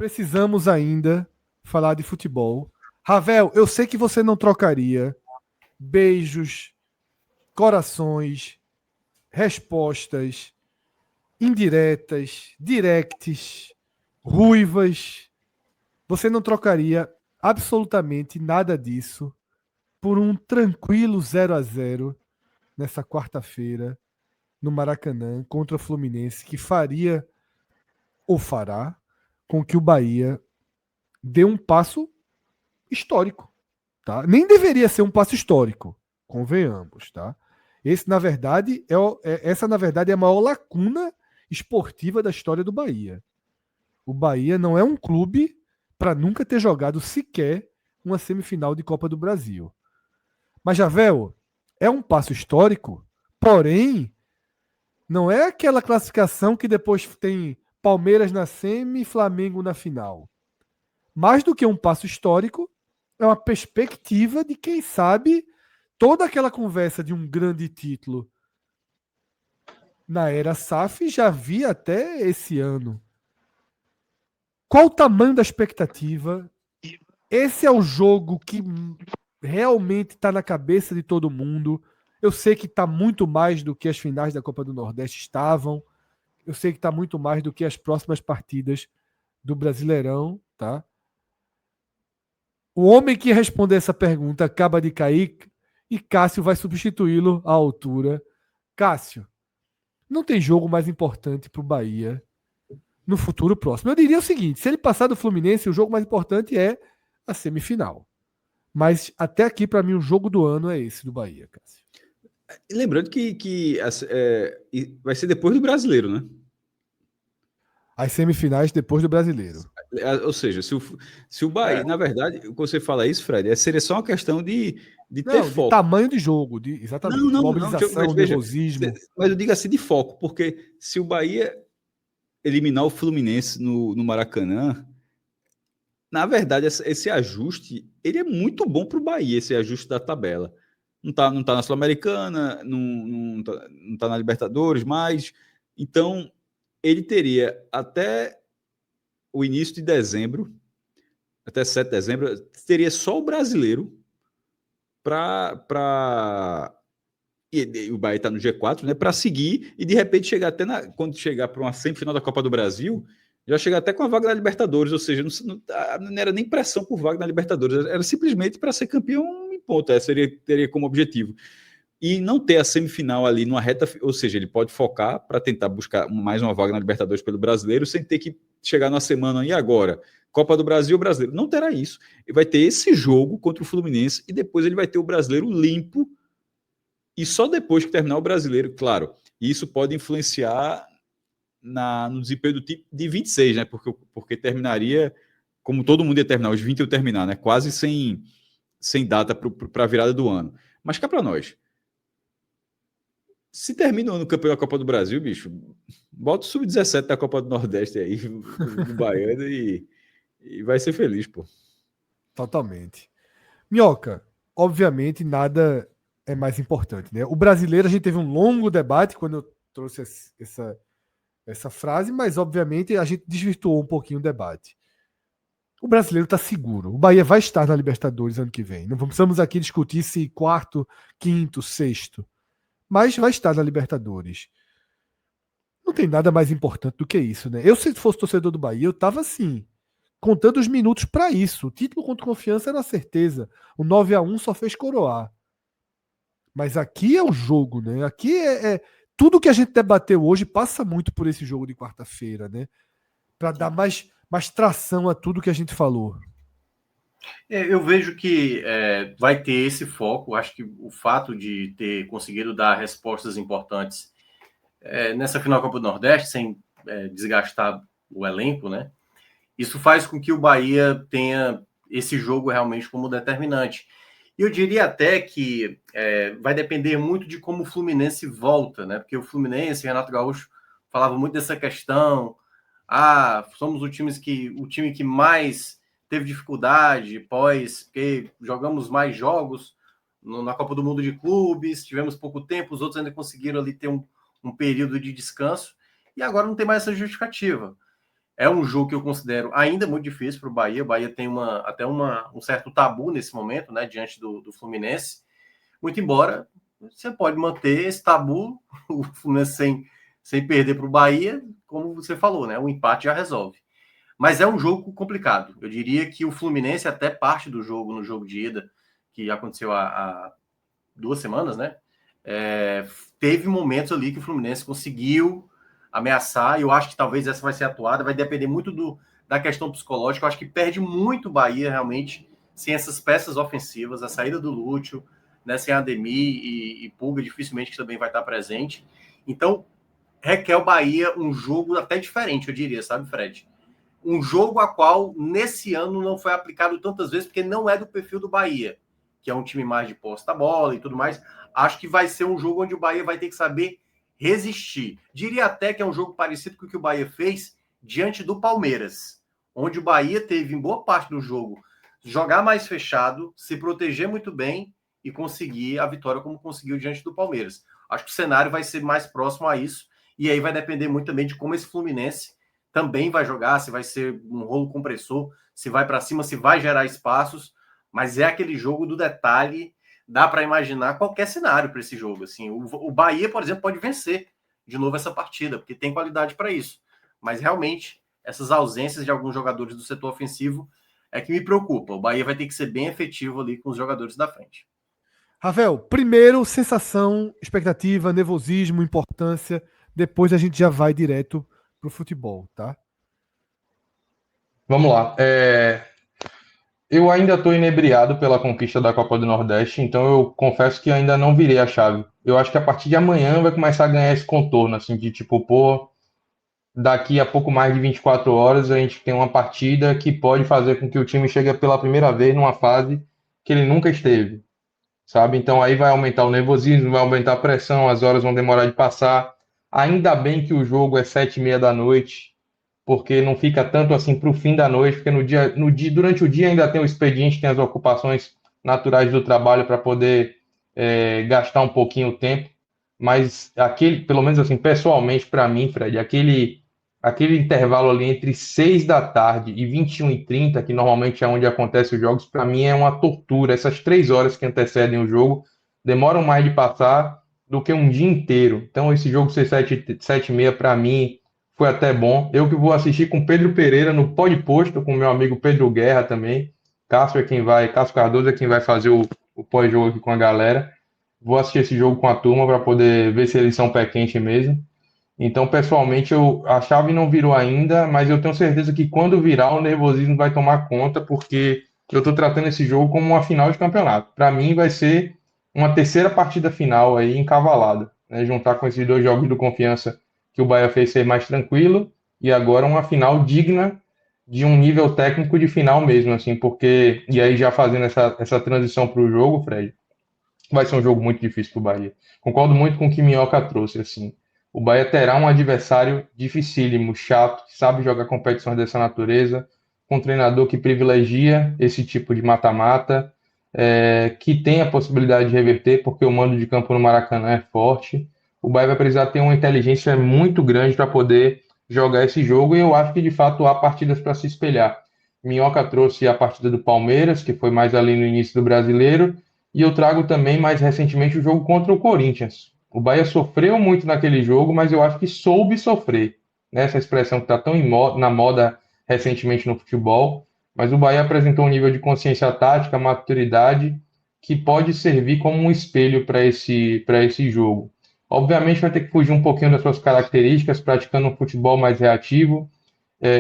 Precisamos ainda falar de futebol. Ravel, eu sei que você não trocaria beijos, corações, respostas, indiretas, directs, ruivas. Você não trocaria absolutamente nada disso por um tranquilo 0-0 nessa quarta-feira no Maracanã contra o Fluminense, que faria ou fará com que o Bahia dê um passo histórico, tá? Nem deveria ser um passo histórico, convenhamos, tá? Esse, na verdade, essa, na verdade, é a maior lacuna esportiva da história do Bahia. O Bahia não é um clube para nunca ter jogado sequer uma semifinal de Copa do Brasil. Mas, Javel, é um passo histórico, porém, não é aquela classificação que depois tem Palmeiras na semi e Flamengo na final. Mais do que um passo histórico, é uma perspectiva de, quem sabe, toda aquela conversa de um grande título na era SAF já vi até esse ano. Qual o tamanho da expectativa? Esse é o jogo que realmente está na cabeça de todo mundo. Eu sei que está muito mais do que as finais da Copa do Nordeste estavam. Eu sei que está muito mais do que as próximas partidas do Brasileirão, tá? O homem que responder essa pergunta acaba de cair e Cássio vai substituí-lo à altura. Cássio, não tem jogo mais importante para o Bahia no futuro próximo. Eu diria o seguinte: se ele passar do Fluminense, o jogo mais importante é a semifinal. Mas até aqui, para mim, o jogo do ano é esse do Bahia, Cássio. Lembrando que vai ser depois do Brasileiro, né? As semifinais depois do Brasileiro. Ou seja, se o Bahia, na verdade, quando você fala isso, Fred, seria só uma questão de ter Não, de foco. tamanho de jogo, Não, exatamente. não, não. Mobilização, Mas veja, nervosismo. mas eu digo assim de foco, porque se o Bahia eliminar o Fluminense no Maracanã, na verdade, esse ajuste, ele é muito bom para o Bahia, esse ajuste da tabela. Não tá na Sul-Americana, não tá na Libertadores, mas então ele teria até o início de dezembro, até 7 de dezembro, teria só o brasileiro para e o Bahia está no G4, né? Para seguir e de repente chegar até quando chegar para uma semifinal da Copa do Brasil, já chegar até com a vaga na Libertadores, ou seja, não era nem pressão por vaga na Libertadores, era simplesmente para ser campeão em ponta, teria como objetivo. E não ter a semifinal ali numa reta, ou seja, ele pode focar para tentar buscar mais uma vaga na Libertadores pelo Brasileiro, sem ter que chegar na semana e agora. Copa do Brasil, Brasileiro. Não terá isso. Ele vai ter esse jogo contra o Fluminense e depois ele vai ter o Brasileiro limpo. E só depois que terminar o Brasileiro, claro, isso pode influenciar no desempenho do time de 26, né? Porque terminaria, como todo mundo ia terminar, os 20 iam terminar, né? Quase sem data para a virada do ano. Mas cá para nós. Se termina no campeão da Copa do Brasil, bicho, bota o Sub-17 da Copa do Nordeste aí, do Baiano, e vai ser feliz, pô. Totalmente. Minhoca, obviamente nada é mais importante, né? O brasileiro, a gente teve um longo debate quando eu trouxe essa frase, mas obviamente a gente desvirtuou um pouquinho o debate. O brasileiro está seguro. O Bahia vai estar na Libertadores ano que vem. Não precisamos aqui discutir se quarto, quinto, sexto. Mas vai estar na Libertadores. Não tem nada mais importante do que isso, né? Eu, se fosse torcedor do Bahia, eu tava assim, contando os minutos para isso. O título contra Confiança era uma certeza. O 9-1 só fez coroar. Mas aqui é o jogo, né? Aqui tudo que a gente debateu hoje passa muito por esse jogo de quarta-feira, né? Para dar mais tração a tudo que a gente falou. Eu vejo que vai ter esse foco. Acho que o fato de ter conseguido dar respostas importantes nessa final da Copa do Nordeste, sem desgastar o elenco, né? Isso faz com que o Bahia tenha esse jogo realmente como determinante. E eu diria até que vai depender muito de como o Fluminense volta, né? Porque o Fluminense, Renato Gaúcho, falava muito dessa questão. Somos o time que mais teve dificuldade porque jogamos mais jogos na Copa do Mundo de Clubes, tivemos pouco tempo, os outros ainda conseguiram ali ter um período de descanso, e agora não tem mais essa justificativa. É um jogo que eu considero ainda muito difícil para o Bahia. O Bahia tem um certo tabu nesse momento, né, diante do Fluminense. Muito embora você pode manter esse tabu, o Fluminense sem perder para o Bahia, como você falou, né? O empate já resolve. Mas é um jogo complicado. Eu diria que o Fluminense, até parte do jogo, no jogo de ida, que aconteceu há 2 semanas, né? Teve momentos ali que o Fluminense conseguiu ameaçar, e eu acho que talvez essa vai ser atuada, vai depender muito da questão psicológica. Eu acho que perde muito o Bahia, realmente, sem essas peças ofensivas, a saída do Lúcio, né, sem Ademir e Pulga, dificilmente que também vai estar presente. Então, requer o Bahia um jogo até diferente, eu diria, sabe, Fred? Um jogo a qual, nesse ano, não foi aplicado tantas vezes, porque não é do perfil do Bahia, que é um time mais de posse da bola e tudo mais. Acho que vai ser um jogo onde o Bahia vai ter que saber resistir. Diria até que é um jogo parecido com o que o Bahia fez diante do Palmeiras, onde o Bahia teve, em boa parte do jogo, jogar mais fechado, se proteger muito bem e conseguir a vitória como conseguiu diante do Palmeiras. Acho que o cenário vai ser mais próximo a isso, e aí vai depender muito também de como esse Fluminense também vai jogar, se vai ser um rolo compressor, se vai para cima, se vai gerar espaços, mas é aquele jogo do detalhe. Dá para imaginar qualquer cenário para esse jogo. Assim, o Bahia, por exemplo, pode vencer de novo essa partida, porque tem qualidade para isso. Mas realmente, essas ausências de alguns jogadores do setor ofensivo é que me preocupa. O Bahia vai ter que ser bem efetivo ali com os jogadores da frente. Rafael, primeiro, sensação, expectativa, nervosismo, importância. Depois a gente já vai direto pro futebol, tá? Vamos lá. Eu ainda estou inebriado pela conquista da Copa do Nordeste, então eu confesso que ainda não virei a chave. Eu acho que a partir de amanhã vai começar a ganhar esse contorno, assim, de tipo, pô, daqui a pouco mais de 24 horas a gente tem uma partida que pode fazer com que o time chegue pela primeira vez numa fase que ele nunca esteve, sabe? Então aí vai aumentar o nervosismo, vai aumentar a pressão, as horas vão demorar de passar. Ainda bem que o jogo é 7h30 da noite, porque não fica tanto assim para o fim da noite, porque durante o dia ainda tem o expediente, tem as ocupações naturais do trabalho para poder gastar um pouquinho o tempo, mas pelo menos assim, pessoalmente para mim, Fred, aquele intervalo ali entre 6 da tarde e 21h30, que normalmente é onde acontecem os jogos, para mim é uma tortura. Essas 3 horas que antecedem o jogo demoram mais de passar do que um dia inteiro. Então esse jogo ser 7h30 para mim foi até bom. Eu que vou assistir com Pedro Pereira no Pod Posto, com meu amigo Pedro Guerra também. Cássio Cardoso é quem vai fazer o pós-jogo aqui com a galera. Vou assistir esse jogo com a turma para poder ver se eles são pé quente mesmo. Então, pessoalmente, a chave não virou ainda, mas eu tenho certeza que quando virar, o nervosismo vai tomar conta, porque eu estou tratando esse jogo como uma final de campeonato. Para mim, vai ser uma terceira partida final aí, encavalada, né? Juntar com esses 2 jogos do Confiança que o Bahia fez ser mais tranquilo, e agora uma final digna de um nível técnico de final mesmo, assim, porque, e aí já fazendo essa transição para o jogo, Fred, vai ser um jogo muito difícil para o Bahia. Concordo muito com o que Minhoca trouxe, assim. O Bahia terá um adversário dificílimo, chato, que sabe jogar competições dessa natureza, com um treinador que privilegia esse tipo de mata-mata, que tem a possibilidade de reverter, porque o mando de campo no Maracanã é forte. O Bahia vai precisar ter uma inteligência muito grande para poder jogar esse jogo, e eu acho que de fato há partidas para se espelhar. Minhoca trouxe a partida do Palmeiras, que foi mais ali no início do Brasileiro, e eu trago também mais recentemente o jogo contra o Corinthians. O Bahia sofreu muito naquele jogo, mas eu acho que soube sofrer. Né? Essa expressão que está tão na moda recentemente no futebol. Mas o Bahia apresentou um nível de consciência tática, maturidade, que pode servir como um espelho para esse jogo. Obviamente vai ter que fugir um pouquinho das suas características, praticando um futebol mais reativo.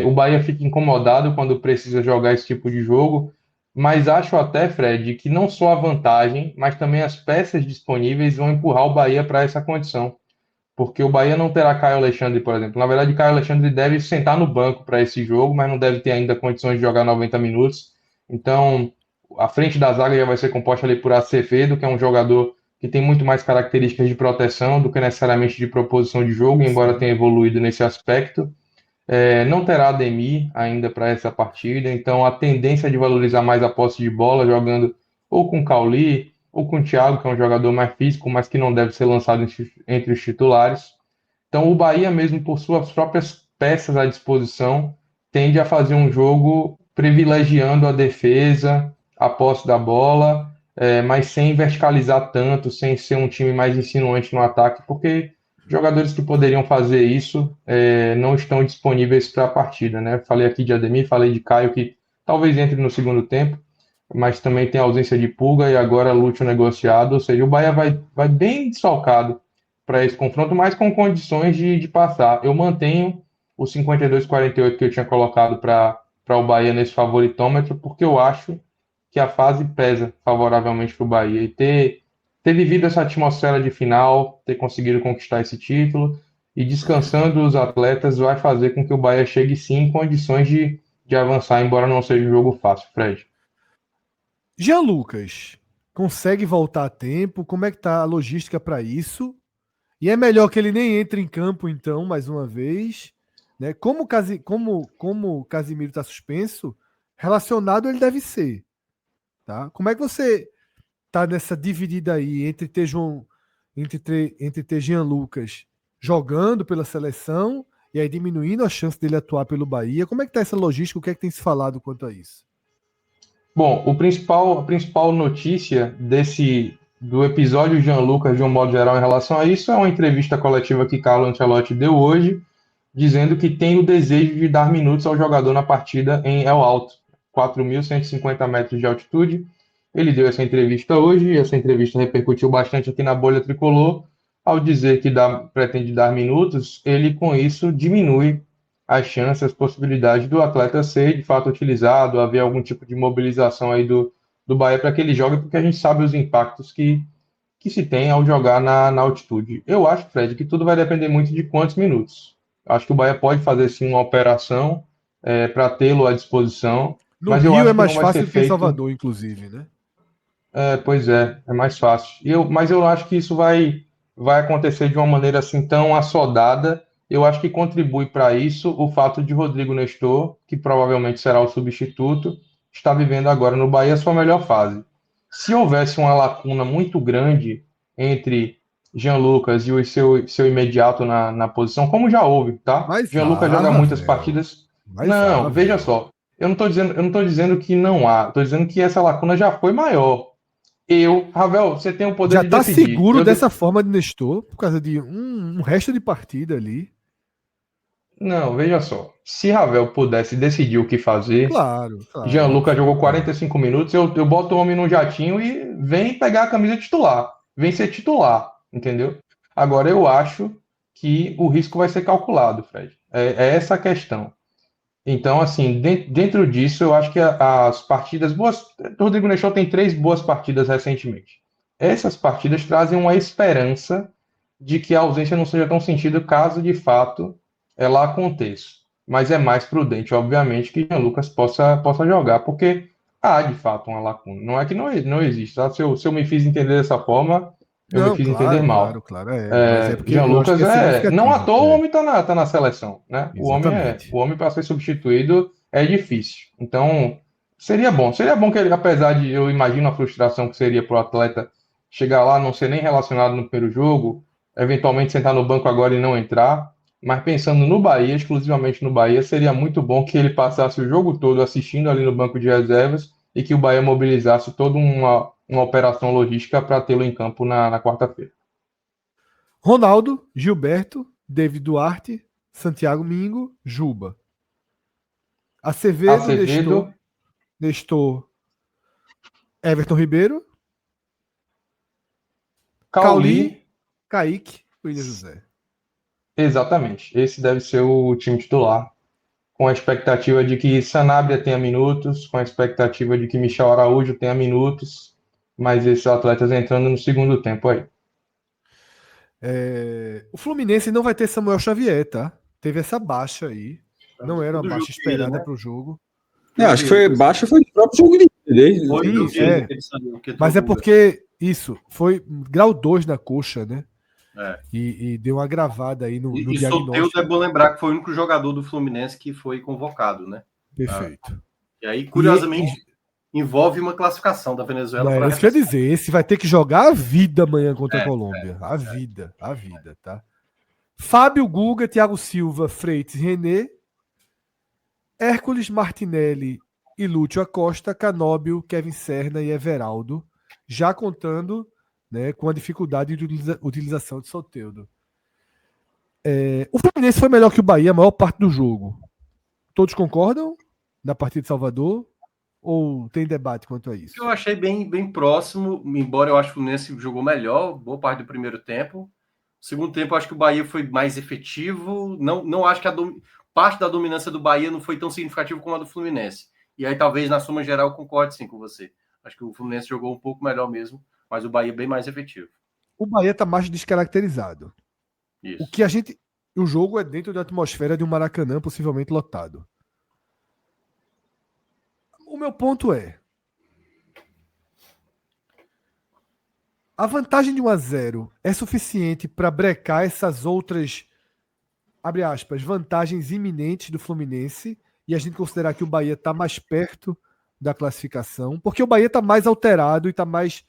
O Bahia fica incomodado quando precisa jogar esse tipo de jogo, mas acho até, Fred, que não só a vantagem, mas também as peças disponíveis vão empurrar o Bahia para essa condição. Porque o Bahia não terá Caio Alexandre, por exemplo. Na verdade, Caio Alexandre deve sentar no banco para esse jogo, mas não deve ter ainda condições de jogar 90 minutos. Então, a frente da zaga já vai ser composta ali por Acevedo, que é um jogador que tem muito mais características de proteção do que necessariamente de proposição de jogo, embora tenha evoluído nesse aspecto. Não terá Ademir ainda para essa partida, então a tendência é de valorizar mais a posse de bola, jogando ou com Cauli ou com o Thiago, que é um jogador mais físico, mas que não deve ser lançado entre os titulares. Então o Bahia, mesmo por suas próprias peças à disposição, tende a fazer um jogo privilegiando a defesa, a posse da bola, mas sem verticalizar tanto, sem ser um time mais insinuante no ataque, porque jogadores que poderiam fazer isso não estão disponíveis para a partida, né? Falei aqui de Ademir, falei de Caio, que talvez entre no segundo tempo, mas também tem a ausência de Pulga e agora Lúcio negociado, ou seja, o Bahia vai bem desfalcado para esse confronto, mas com condições de passar. Eu mantenho o 52-48 que eu tinha colocado para o Bahia nesse favoritômetro, porque eu acho que a fase pesa favoravelmente para o Bahia. E ter vivido essa atmosfera de final, ter conseguido conquistar esse título e descansando os atletas vai fazer com que o Bahia chegue sim em condições de avançar, embora não seja um jogo fácil, Fred. Jean Lucas, consegue voltar a tempo? Como é que tá a logística para isso? E é melhor que ele nem entre em campo, então, mais uma vez. Né? Como o Casimiro está suspenso, relacionado ele deve ser. Tá? Como é que você tá nessa dividida aí entre ter Jean Lucas jogando pela seleção e aí diminuindo a chance dele atuar pelo Bahia? Como é que tá essa logística? O que é que tem se falado quanto a isso? Bom, a principal notícia do episódio Jean Lucas, de um modo geral, em relação a isso, é uma entrevista coletiva que Carlo Ancelotti deu hoje, dizendo que tem o desejo de dar minutos ao jogador na partida em El Alto, 4.150 metros de altitude. Ele deu essa entrevista hoje, e essa entrevista repercutiu bastante aqui na bolha tricolor. Ao dizer que pretende dar minutos, ele com isso diminui as chances, as possibilidades do atleta ser de fato utilizado, haver algum tipo de mobilização aí do Bahia para que ele jogue, porque a gente sabe os impactos que se tem ao jogar na altitude. Eu acho, Fred, que tudo vai depender muito de quantos minutos. Acho que o Bahia pode fazer sim uma operação para tê-lo à disposição. No mas Rio eu acho é mais que não vai fácil ser do que em feito... Salvador, inclusive, né? Pois é mais fácil. Mas eu acho que isso vai acontecer de uma maneira assim tão assodada. Eu acho que contribui para isso o fato de Rodrigo Nestor, que provavelmente será o substituto, estar vivendo agora no Bahia a sua melhor fase. Se houvesse uma lacuna muito grande entre Jean Lucas e o seu imediato na posição, como já houve, tá? Mas Jean Lucas joga muitas Ravel. partidas. Mas Não, veja só. Eu não estou dizendo que não há, estou dizendo que essa lacuna já foi maior. Ravel, você tem o poder já de tá decidir. seguro dessa forma de Nestor, por causa de um resto de partida ali. Não, veja só. Se Ravel pudesse decidir o que fazer, Claro. Jean Lucas jogou Claro. 45 minutos, eu boto o homem no jatinho e vem pegar a camisa titular. Vem ser titular, entendeu? Agora, eu acho que o risco vai ser calculado, Fred. É essa a questão. Então, assim, dentro disso, eu acho que as partidas boas. O Rodrigo Nestor tem 3 boas partidas recentemente. Essas partidas trazem uma esperança de que a ausência não seja tão sentida caso de fato ela aconteça. Mas é mais prudente, obviamente, que Jean Lucas possa jogar, porque há de fato uma lacuna. Não é que não existe, tá? Se eu me fiz entender dessa forma, eu me Não, fiz entender mal. claro. Mas é porque Jean eu acho Lucas que é significativo. não à toa o homem tá na seleção, né? Exatamente. O homem para ser substituído é difícil. Então, seria bom que ele, apesar de eu imagino a frustração que seria para o atleta chegar lá, não ser nem relacionado no primeiro jogo, eventualmente sentar no banco agora e não entrar, mas pensando no Bahia, exclusivamente no Bahia, seria muito bom que ele passasse o jogo todo assistindo ali no banco de reservas e que o Bahia mobilizasse toda uma operação logística para tê-lo em campo na quarta-feira. Ronaldo, Gilberto, David Duarte, Santiago Mingo, Juba. Acevedo. Nestor, Everton Ribeiro, Cauli, Kaique, William José. Exatamente. Esse deve ser o time titular, com a expectativa de que Sanabria tenha minutos, com a expectativa de que Michel Araújo tenha minutos, mas esses atletas entrando no segundo tempo aí. O Fluminense não vai ter Samuel Xavier, tá? Teve essa baixa aí. Não era uma baixa esperada para o jogo. Acho que foi baixa, foi o próprio jogo dele. Mas é porque isso foi grau 2 na coxa, né? E deu uma gravada aí no diagnóstico. Soteldo é bom lembrar que foi o único jogador do Fluminense que foi convocado, né? Perfeito. E aí, curiosamente, envolve uma classificação da Venezuela. Não, isso quer dizer, esse vai ter que jogar a vida amanhã contra a Colômbia. A vida, tá? Fábio, Guga, Thiago Silva, Freitas e René. Hércules, Martinelli e Lúcio Acosta, Canóbio, Kevin Serna e Everaldo, já contando, né, com a dificuldade de utilização de Soteldo. O Fluminense foi melhor que o Bahia a maior parte do jogo. Todos concordam na partida de Salvador? Ou tem debate quanto a isso? Eu achei bem próximo, embora eu acho que o Fluminense jogou melhor, boa parte do primeiro tempo. Segundo tempo, eu acho que o Bahia foi mais efetivo. Não acho que parte da dominância do Bahia não foi tão significativa como a do Fluminense. E aí, talvez, na soma geral, eu concorde sim com você. Acho que o Fluminense jogou um pouco melhor mesmo, mas o Bahia bem mais efetivo. O Bahia está mais descaracterizado. Isso. O jogo é dentro da atmosfera de um Maracanã possivelmente lotado. O meu ponto é: a vantagem de 1-0 é suficiente para brecar essas outras, abre aspas, vantagens iminentes do Fluminense e a gente considerar que o Bahia está mais perto da classificação, porque o Bahia está mais alterado e está mais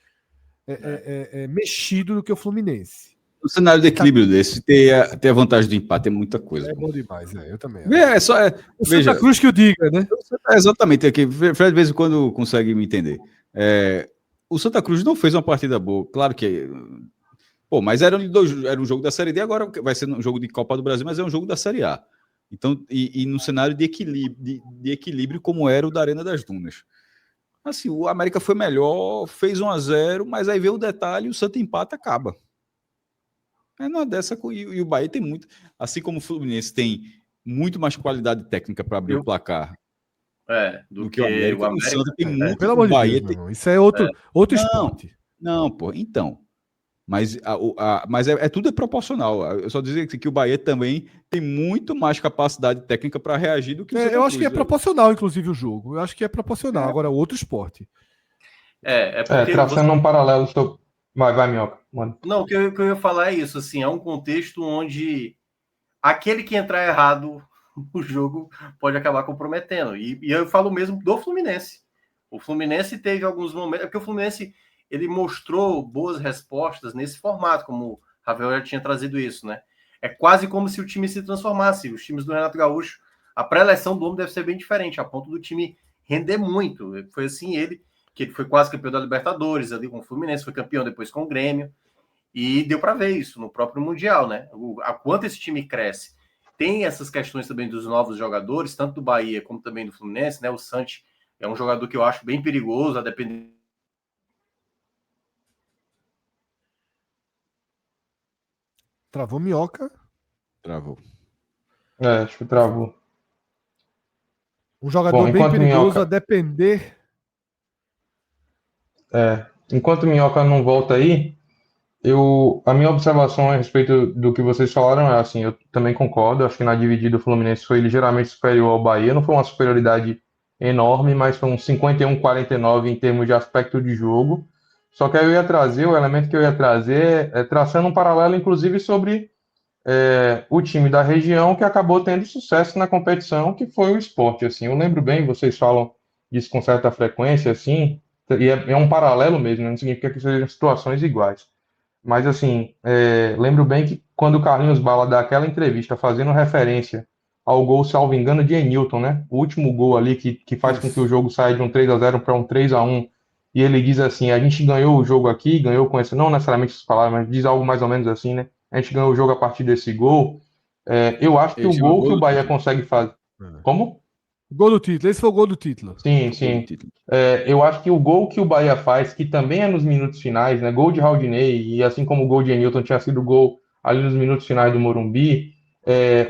mexido do que o Fluminense. No cenário de equilíbrio desse, ter a vantagem do empate é muita coisa. É bom demais, eu também. O Santa Cruz que o diga, né? Exatamente, aqui. Fred, de vez em quando, consegue me entender. O Santa Cruz não fez uma partida boa, claro que. Mas era um jogo da Série D, agora vai ser um jogo de Copa do Brasil, mas é um jogo da Série A. Então, e no cenário de equilíbrio, como era o da Arena das Dunas. Assim, o América foi melhor, fez 1-0, mas aí veio o detalhe, o Santa empata, acaba. Não é dessa, e o Bahia tem muito, assim como o Fluminense tem muito mais qualidade técnica para abrir o placar do que o América. O Santa tem muito. Pelo amor de Deus, meu irmão, isso é outro esporte. Não, pô, então. Mas tudo é proporcional. Eu só dizer que o Bahia também tem muito mais capacidade técnica para reagir do que o Santa Cruz. Eu acho que é proporcional, inclusive, o jogo. Eu acho que é proporcional. Agora, outro esporte. Porque um paralelo sobre... Vai, Minhoca. Mano. Não, o que eu ia falar é isso, assim, é um contexto onde aquele que entrar errado no jogo pode acabar comprometendo. E eu falo mesmo do Fluminense. O Fluminense teve alguns momentos... Porque o Fluminense, ele mostrou boas respostas nesse formato, como o Ravel já tinha trazido isso, né? É quase como se o time se transformasse. Os times do Renato Gaúcho, a pré-eleição do homem deve ser bem diferente, a ponto do time render muito. Foi assim, que ele foi quase campeão da Libertadores ali com o Fluminense, foi campeão depois com o Grêmio, e deu para ver isso no próprio Mundial, né? A quanto esse time cresce. Tem essas questões também dos novos jogadores, tanto do Bahia como também do Fluminense, né? O Santi é um jogador que eu acho bem perigoso, a depender. Travou Minhoca? Travou. Acho que travou. Um jogador bem perigoso Minhoca... a depender. Enquanto o Minhoca não volta aí, a minha observação a respeito do que vocês falaram é assim, eu também concordo, acho que na dividida o Fluminense foi ligeiramente superior ao Bahia, não foi uma superioridade enorme, mas foi um 51-49 em termos de aspecto de jogo. Só que aí o elemento que eu ia trazer é traçando um paralelo, inclusive, sobre o time da região que acabou tendo sucesso na competição, que foi o Sport. Assim, eu lembro bem, vocês falam disso com certa frequência, assim, e é um paralelo mesmo, não significa que sejam situações iguais. Mas, assim, lembro bem que quando o Carlinhos Bala dá aquela entrevista fazendo referência ao gol, salvo engano, de Enilton, né? O último gol ali que faz com que o jogo saia de um 3-0 para um 3-1. E ele diz assim, a gente ganhou o jogo aqui, ganhou com esse, não necessariamente essas palavras, mas diz algo mais ou menos assim, né? A gente ganhou o jogo a partir desse gol. Eu acho que o gol que o Bahia consegue fazer... Como? Gol do título. Esse foi o gol do título. Sim. Eu acho que o gol que o Bahia faz, que também é nos minutos finais, né? Gol de Raudinei, e assim como o gol de Enilton tinha sido gol ali nos minutos finais do Morumbi,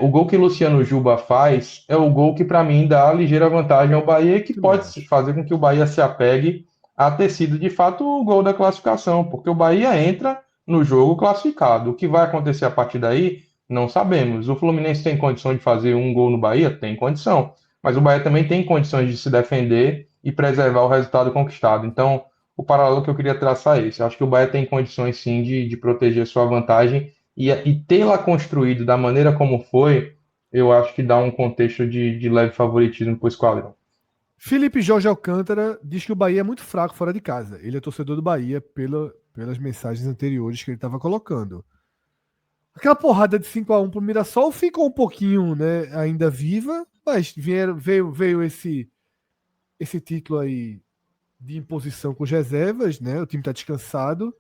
o gol que Luciano Juba faz é o gol que, para mim, dá ligeira vantagem ao Bahia e que pode fazer com que o Bahia se apegue a ter sido, de fato, o gol da classificação, porque o Bahia entra no jogo classificado. O que vai acontecer a partir daí, não sabemos. O Fluminense tem condição de fazer um gol no Bahia? Tem condição. Mas o Bahia também tem condições de se defender e preservar o resultado conquistado. Então, o paralelo que eu queria traçar é esse. Eu acho que o Bahia tem condições, sim, de proteger sua vantagem e tê-la construído da maneira como foi, eu acho que dá um contexto de leve favoritismo para o esquadrão. Felipe Jorge Alcântara diz que o Bahia é muito fraco fora de casa. Ele é torcedor do Bahia pelas mensagens anteriores que ele estava colocando. Aquela porrada de 5-1 pro Mirassol ficou um pouquinho, né, ainda viva, Mas veio esse título aí de imposição com as reservas, né? O time está descansado.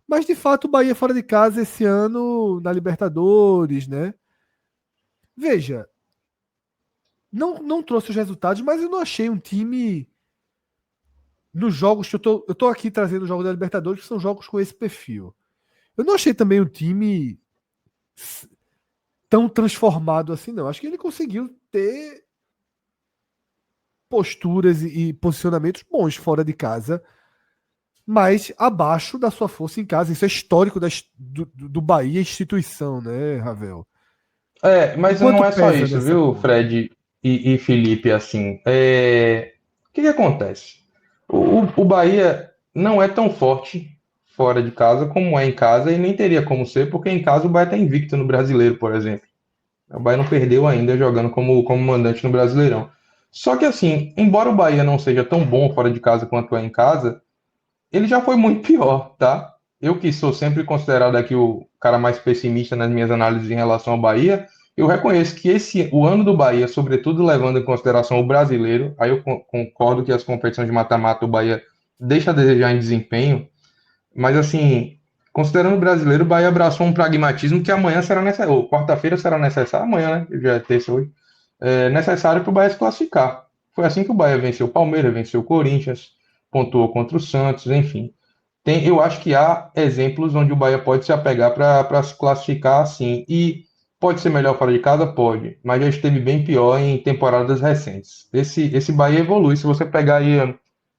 Mas, de fato, o Bahia fora de casa esse ano na Libertadores, né? Veja, não trouxe os resultados, mas eu não achei um time nos jogos que eu tô aqui trazendo os jogos da Libertadores, que são jogos com esse perfil. Eu não achei também um time tão transformado assim, não. Acho que ele conseguiu ter posturas e posicionamentos bons fora de casa, mas abaixo da sua força em casa. Isso é histórico do Bahia, instituição, né, Ravel? O Mas não quanto é só pesa isso, nessa viu, conta? Fred e Felipe, assim. O que que acontece? O Bahia não é tão forte fora de casa como é em casa, e nem teria como ser, porque em casa o Bahia está invicto no Brasileiro, por exemplo. O Bahia não perdeu ainda jogando como mandante no Brasileirão. Só que assim, embora o Bahia não seja tão bom fora de casa quanto é em casa, ele já foi muito pior, tá? Eu que sou sempre considerado aqui o cara mais pessimista nas minhas análises em relação ao Bahia, eu reconheço que o ano do Bahia, sobretudo levando em consideração o brasileiro, aí eu concordo que as competições de mata-mata o Bahia deixa a desejar em desempenho, mas assim, considerando o brasileiro, o Bahia abraçou um pragmatismo que amanhã será necessário, ou quarta-feira será necessário, amanhã, né? Já é terça hoje, é necessário para o Bahia se classificar. Foi assim que o Bahia venceu o Palmeiras, venceu o Corinthians, pontuou contra o Santos, enfim. Eu acho que há exemplos onde o Bahia pode se apegar para se classificar assim. E pode ser melhor fora de casa? Pode, mas já esteve bem pior em temporadas recentes. Esse Bahia evolui. Se você pegar aí.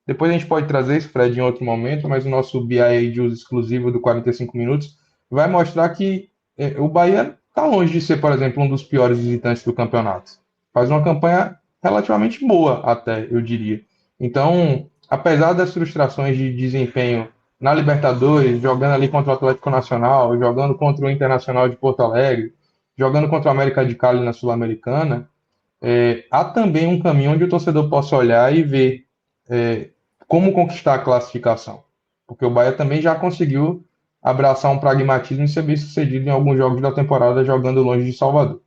Depois a gente pode trazer esse Fred em outro momento, mas o nosso BI de uso exclusivo do 45 minutos vai mostrar que o Bahia está longe de ser, por exemplo, um dos piores visitantes do campeonato. Faz uma campanha relativamente boa, até, eu diria. Então, apesar das frustrações de desempenho na Libertadores, jogando ali contra o Atlético Nacional, jogando contra o Internacional de Porto Alegre, jogando contra o América de Cali na Sul-Americana, há também um caminho onde o torcedor possa olhar e ver como conquistar a classificação. Porque o Bahia também já conseguiu abraçar um pragmatismo e ser bem sucedido em alguns jogos da temporada jogando longe de Salvador.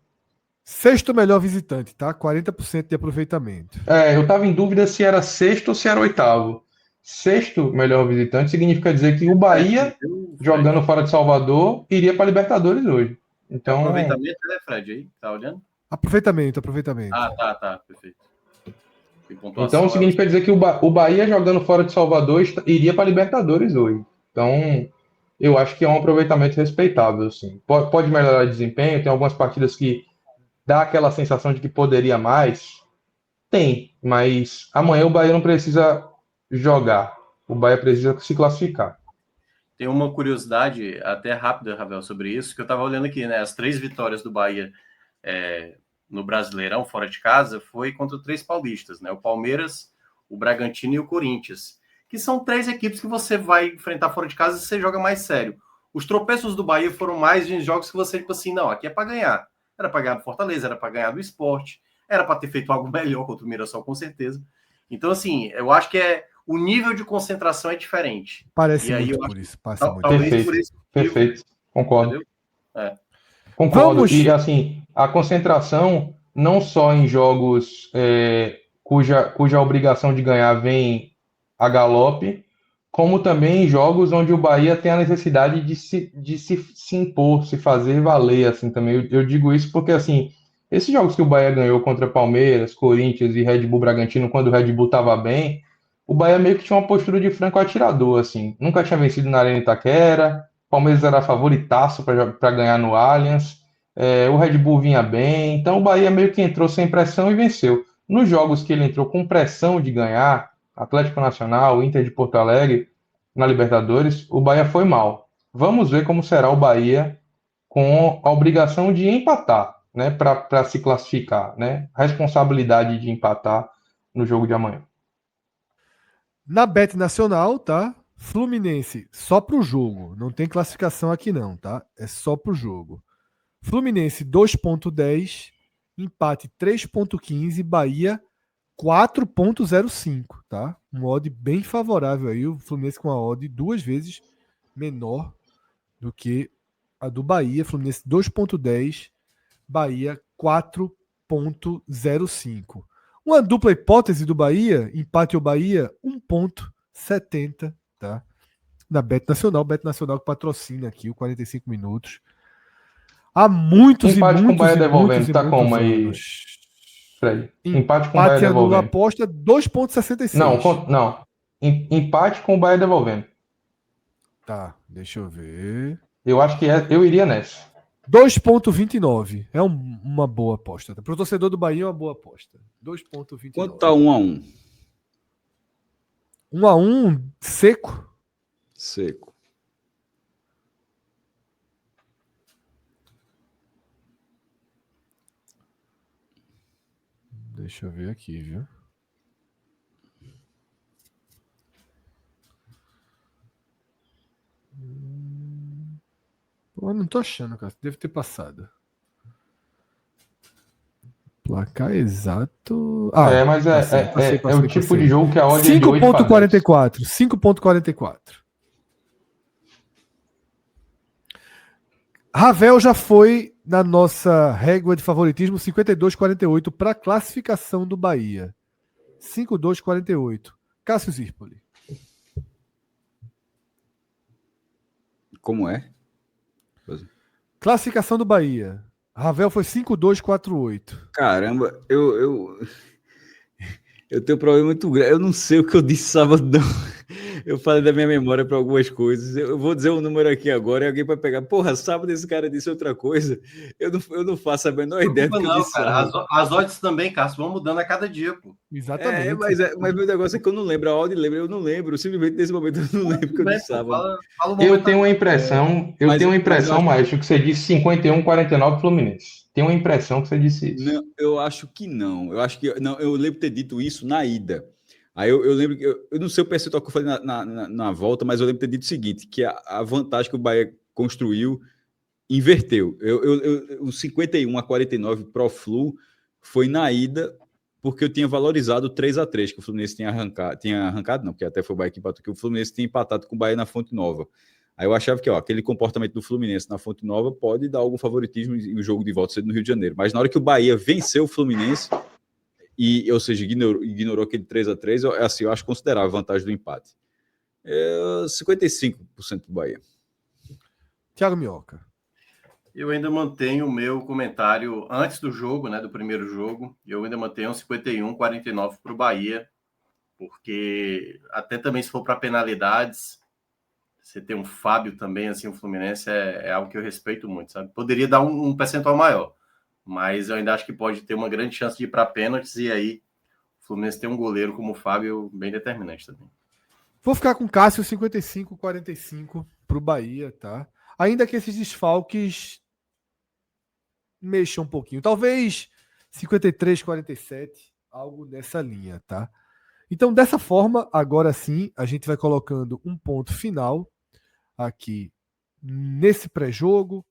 Sexto melhor visitante, tá? 40% de aproveitamento. Eu estava em dúvida se era sexto ou se era oitavo. Sexto melhor visitante significa dizer que o Bahia, Fred. jogando fora de Salvador, iria para a Libertadores hoje. É Então, aproveitamento, né, Fred? Aí, tá olhando? Aproveitamento. Tá, perfeito. Tem então pontuação, significa dizer que o Bahia, jogando fora de Salvador, iria para a Libertadores hoje. Então, eu acho que é um aproveitamento respeitável, sim. Pode melhorar o desempenho, tem algumas partidas que dá aquela sensação de que poderia mais. Tem, mas amanhã o Bahia não precisa jogar. O Bahia precisa se classificar. Tem uma curiosidade até rápida, Ravel, sobre isso, que eu estava olhando aqui, né? As 3 vitórias do Bahia no Brasileirão, fora de casa, foi contra 3 paulistas, né? O Palmeiras, o Bragantino e o Corinthians, que são 3 equipes que você vai enfrentar fora de casa e você joga mais sério. Os tropeços do Bahia foram mais de jogos que você, tipo assim, não, aqui é para ganhar. Era para ganhar do Fortaleza, era para ganhar do Sport, era para ter feito algo melhor contra o Mirassol, com certeza. Então, assim, eu acho que o nível de concentração é diferente. Parece E aí muito eu acho por isso. talvez Perfeito, por esse motivo, perfeito. Concordo. entendeu? Concordo. E Vamos. assim, a concentração não só em jogos cuja obrigação de ganhar vem a galope, como também em jogos onde o Bahia tem a necessidade de se impor, se fazer valer, assim, também. Eu digo isso porque, assim, esses jogos que o Bahia ganhou contra Palmeiras, Corinthians e Red Bull Bragantino, quando o Red Bull estava bem, o Bahia meio que tinha uma postura de franco atirador, assim. Nunca tinha vencido na Arena Itaquera, Palmeiras era favoritaço para ganhar no Allianz, o Red Bull vinha bem, então o Bahia meio que entrou sem pressão e venceu. Nos jogos que ele entrou com pressão de ganhar, Atlético Nacional, Inter de Porto Alegre, na Libertadores, o Bahia foi mal. Vamos ver como será o Bahia com a obrigação de empatar, né, para se classificar, né? Responsabilidade de empatar no jogo de amanhã. Na Bet Nacional, tá? Fluminense, só pro jogo. Não tem classificação aqui não, tá? É só pro jogo. Fluminense 2,10, empate 3,15, Bahia 4,05, tá? Um odd bem favorável aí. O Fluminense com a odd 2 vezes menor do que a do Bahia. Fluminense 2,10, Bahia 4,05. 2,05. Uma dupla hipótese do Bahia, empate ou Bahia, 1,70, tá? Na Bet Nacional que patrocina aqui o 45 minutos. Há muitos Empate e com o muitos Bahia e devolvendo, muitos e tá muitos como aí, anos. Fred? Empate com o Bahia Empate anula a devolvendo. aposta, 2,66. Não. Empate com o Bahia devolvendo. Tá, deixa eu ver. Eu acho que eu iria nessa. 2,29. É uma boa aposta. Para o torcedor do Bahia é uma boa aposta. 2,29. Quanto tá 1-1? 1-1 seco. Seco. Deixa eu ver aqui, viu? Pô, não tô achando, cara. Deve ter passado. Placar exato. Mas é o tipo de passei. jogo que a odd é de 8-10. 5,44. 5,44. Ravel já foi na nossa régua de favoritismo 52,48 para classificação do Bahia. 5,248. Cássio Zirpoli. Como é? Classificação do Bahia. Ravel foi 5,248. Caramba, eu tenho um problema muito grande. Eu não sei o que eu disse sábado, não. Eu falei da minha memória para algumas coisas. Eu vou dizer um número aqui agora e alguém vai pegar. Porra, sábado esse cara disse outra coisa. Eu não faço a menor ideia do que eu disse sábado. As odds também, Cássio, vão mudando a cada dia, pô. Exatamente. Mas meu negócio é que eu não lembro. A Audi lembra, eu não lembro. Simplesmente nesse momento eu não lembro o que eu disse sábado. Eu tenho uma impressão, Maestro, que você disse 51-49 Fluminense. Tenho uma impressão que você disse isso. Não, eu acho que não. Eu acho que não. Eu lembro de ter dito isso na ida. Aí eu lembro que eu não sei o percentual que eu falei na volta, mas eu lembro de ter dito o seguinte: que a vantagem que o Bahia construiu inverteu. O 51-49 pro Flu foi na ida, porque eu tinha valorizado o 3-3, que o Fluminense tinha arrancado, não, porque até foi o Bahia que empatou, que o Fluminense tinha empatado com o Bahia na Fonte Nova. Aí eu achava que aquele comportamento do Fluminense na Fonte Nova pode dar algum favoritismo e o jogo de volta ser no Rio de Janeiro. Mas na hora que o Bahia venceu o Fluminense, ou seja, ignorou aquele 3-3, eu acho considerável a vantagem do empate. 55% do Bahia. Thiago Minhoca. Eu ainda mantenho o meu comentário antes do jogo, né, do primeiro jogo. Eu ainda mantenho 51-49 para o Bahia, porque até também se for para penalidades, você ter um Fábio também, assim, o Fluminense é algo que eu respeito muito, sabe? Poderia dar um percentual maior, mas eu ainda acho que pode ter uma grande chance de ir para pênaltis, e aí o Fluminense tem um goleiro como o Fábio bem determinante também. Vou ficar com Cássio 55-45 para o Bahia, tá? Ainda que esses desfalques mexam um pouquinho. Talvez 53-47, algo nessa linha, tá? Então, dessa forma, agora sim, a gente vai colocando um ponto final aqui nesse pré-jogo,